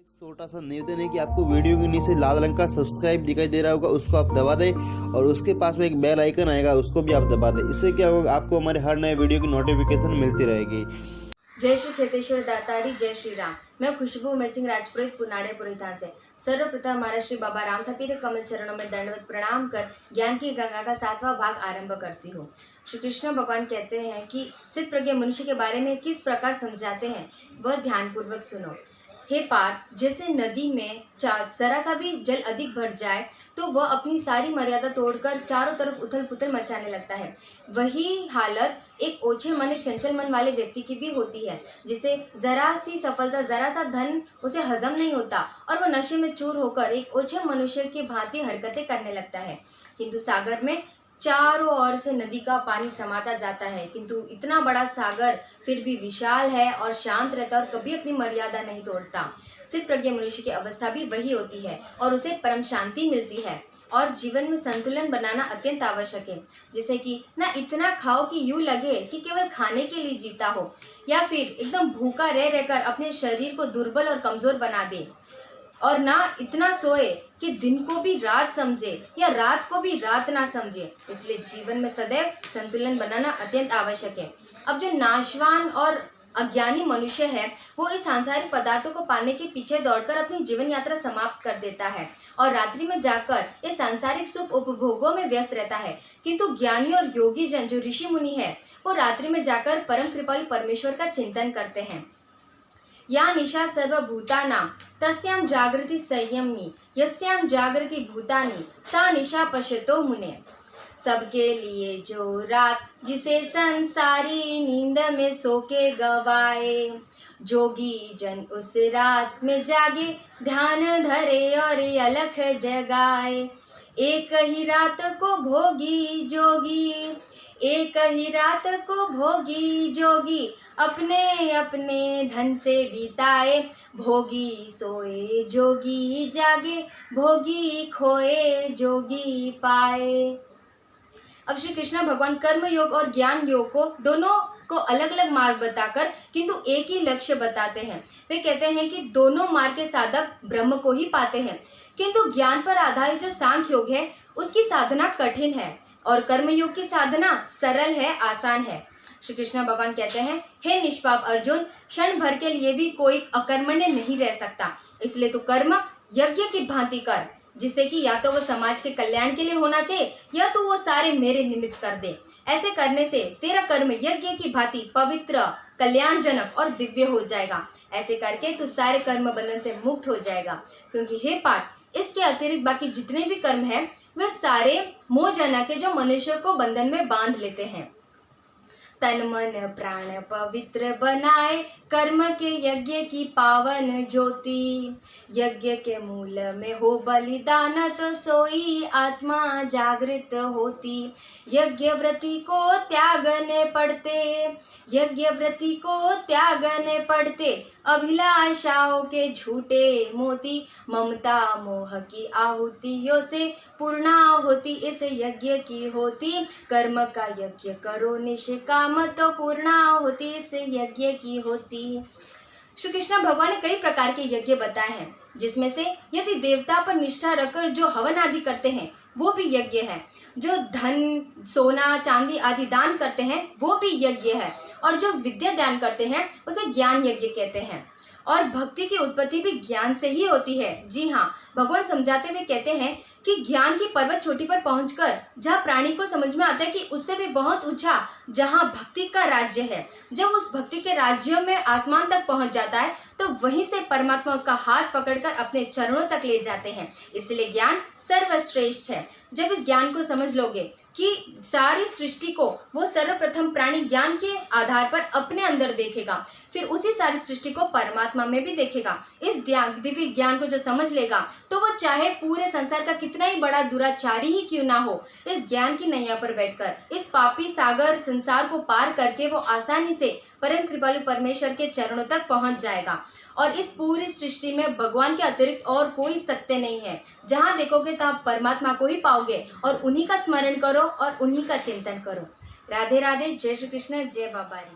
छोटा सा निवेदन है कि आपको वीडियो के नीचे लाल रंग का सब्सक्राइब दिखाई दे रहा होगा, उसको आप दबा दें और उसके पास में एक बेल आइकन आएगा, उसको भी आप दबा दें। इससे क्या होगा, आपको हमारे हर नए वीडियो की नोटिफिकेशन मिलती रहेगी। जय श्री खेतेश्वर दातारी, जय श्री राम। मैं खुशबू उमेद सिंह राजपुरोहित पुनाड़े पुरोहितान से सर्वप्रथम महाराज श्री बाबा राम सापी कमल चरणों में दंडवत प्रणाम कर ज्ञान की गंगा का 7वां भाग आरंभ करती हूँ। श्री कृष्ण भगवान कहते हैं कि स्थित प्रज्ञ मनुष्य के बारे में किस प्रकार समझाते हैं, वह ध्यानपूर्वक सुनो। हे पार्थ, जैसे नदी में जरा सा भी जल अधिक भर जाए तो वह अपनी सारी मर्यादा तोड़कर चारों तरफ उथल पुथल मचाने लगता है। वही हालत एक ओछे मन, एक चंचल मन वाले व्यक्ति की भी होती है, जिसे जरा सी सफलता, जरा सा धन उसे हजम नहीं होता और वह नशे में चूर होकर एक ओछे मनुष्य की भांति हरकतें करने लगता है। किंतु सागर में चारों ओर से नदी का पानी समाता जाता है, किंतु इतना बड़ा सागर फिर भी विशाल है और शांत रहता है और कभी अपनी मर्यादा नहीं तोड़ता। स्थित प्रज्ञ मनुष्य की अवस्था भी वही होती है और उसे परम शांति मिलती है। और जीवन में संतुलन बनाना अत्यंत आवश्यक है, जैसे कि ना इतना खाओ कि यूँ लगे कि केवल खाने के लिए जीता हो, या फिर एकदम भूखा रह रहकर अपने शरीर को दुर्बल और कमजोर बना दे, और ना इतना सोए कि दिन को भी रात समझे या रात को भी रात ना समझे। इसलिए जीवन में सदैव संतुलन बनाना अत्यंत आवश्यक है। अब जो नाशवान और अज्ञानी मनुष्य है, वो इस सांसारिक पदार्थों को पाने के पीछे दौड़कर अपनी जीवन यात्रा समाप्त कर देता है और रात्रि में जाकर ये सांसारिक सुख उपभोगों में व्यस्त रहता है। किंतु ज्ञानी और योगी जन, जो ऋषि मुनि है, वो रात्रि में जाकर परम कृपालु परमेश्वर का चिंतन करते हैं। या निशा सर्वभूतानां तस्यां जागृति संयमी, यस्यां जागृति भूतानि सा निशा पश्यतो मुने। सबके लिए जो रात, जिसे संसारी नींद में सो के गवाए, जोगी जन उस रात में जागे, ध्यान धरे और अलख जगाए। एक ही रात को भोगी जोगी, एक ही रात को भोगी जोगी, अपने अपने धन से बिताए। भोगी सोए जोगी जागे, भोगी खोए जोगी पाए। अब श्री कृष्ण भगवान कर्म योग और ज्ञान योग को दोनों को अलग अलग मार्ग बताकर किंतु एक ही लक्ष्य बताते हैं। वे कहते हैं कि दोनों मार्ग के साधक ब्रह्म को ही पाते हैं, किंतु ज्ञान पर आधारित जो सांख्य योग है उसकी साधना कठिन है और कर्म योग की साधना सरल है, आसान है। श्री कृष्ण भगवान कहते हैं, हे निष्पाप अर्जुन, क्षण भर के लिए भी कोई अकर्मण्य नहीं रह सकता, इसलिए तू कर्म यज्ञ की भांति कर, जिससे कि या तो वो समाज के कल्याण के लिए होना चाहिए या तो वो सारे मेरे निमित्त कर दे। ऐसे करने से तेरा कर्म यज्ञ की भांति पवित्र, कल्याणजनक और दिव्य हो जाएगा। ऐसे करके तू सारे कर्म बंधन से मुक्त हो जाएगा, क्योंकि हे पार्थ, इसके अतिरिक्त बाकी जितने भी कर्म हैं वे सारे मोहजनक है, जो मनुष्य को बंधन में बांध लेते हैं। तन मन प्राण पवित्र बनाए, कर्म के यज्ञ की पावन ज्योति। यज्ञ के मूल में हो बलिदान, तो सोई आत्मा जागृत होती। यज्ञ व्रति को त्यागने पड़ते, यज्ञ व्रति को त्यागने पड़ते, अभिलाषाओं के झूठे मोती। ममता मोह की आहुतियों से पूर्णा होती इस यज्ञ की होती। कर्म का यज्ञ करो निष्काम, तो पूर्णा होती इस यज्ञ की होती। श्री कृष्ण भगवान ने कई प्रकार के यज्ञ बताए हैं, जिसमें से यदि देवता पर निष्ठा रखकर जो हवन आदि करते हैं वो भी यज्ञ है, जो धन सोना चांदी आदि दान करते हैं वो भी यज्ञ है, और जो विद्या दान करते हैं उसे ज्ञान यज्ञ कहते हैं। और भक्ति की उत्पत्ति भी ज्ञान से ही होती है। जी हाँ, भगवान समझाते हुए कहते हैं कि ज्ञान की पर्वत चोटी पर पहुंचकर जहाँ प्राणी को समझ में आता है कि उससे भी बहुत ऊंचा जहाँ भक्ति का राज्य है, जब उस भक्ति के राज्य में आसमान तक पहुंच जाता है तो वहीं से परमात्मा उसका हाथ पकड़कर अपने चरणों तक ले जाते हैं। इसलिए ज्ञान सर्वश्रेष्ठ है। जब इस ज्ञान को समझ लोगे कि सारी सृष्टि को वो सर्वप्रथम प्राणी ज्ञान के आधार पर अपने अंदर देखेगा, फिर उसी सारी सृष्टि को परमात्मा में भी देखेगा। इस दिव्य ज्ञान को जो समझ लेगा तो वो चाहे पूरे संसार का कितना ही बड़ा दुराचारी ही क्यों ना हो, इस ज्ञान की नैया पर बैठकर इस पापी सागर संसार को पार करके वो आसानी से परम कृपालु परमेश्वर के चरणों तक पहुंच जाएगा। और इस पूरी सृष्टि में भगवान के अतिरिक्त और कोई सत्य नहीं है। जहाँ देखोगे तो आप परमात्मा को ही पाओगे और उन्हीं का स्मरण करो और उन्हीं का चिंतन करो। राधे राधे, जय श्री कृष्ण, जय बाबा री।